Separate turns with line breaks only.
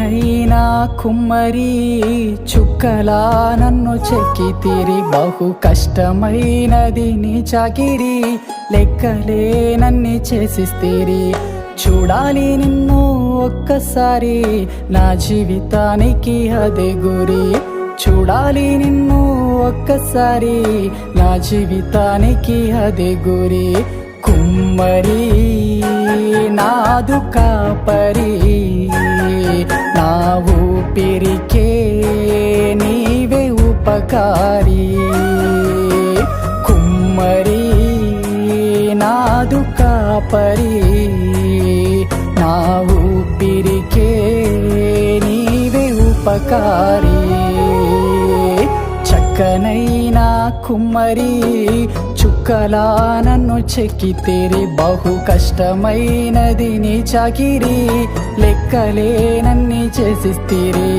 చక్కనైనా కుమ్మరి చుక్కలా నన్ను చెక్కితిరి, బహు కష్టమైనది నీ చాకిరి, లెక్కలేనన్ని చేసిస్తిరి. చూడాలి నిన్ను ఒక్కసారి, నా జీవితానికి అదే గురి. చూడాలి నిన్ను ఒక్కసారి, నా జీవితానికి అదే గురి. కుమ్మరి నాదు కాపరి, నా ఊపిరికే నీవే ఉపకారి. కుమ్మరి నాదు కాపరి, నా ఊపిరికే నీవే ఉపకారి. చక్కనైనా కుమ్మరి చుక్కలా నన్ను చెక్కితిరి, బహు కష్టమైనది నీ చాకిరి, లెక్కలేనన్ని చేసిస్తిరి.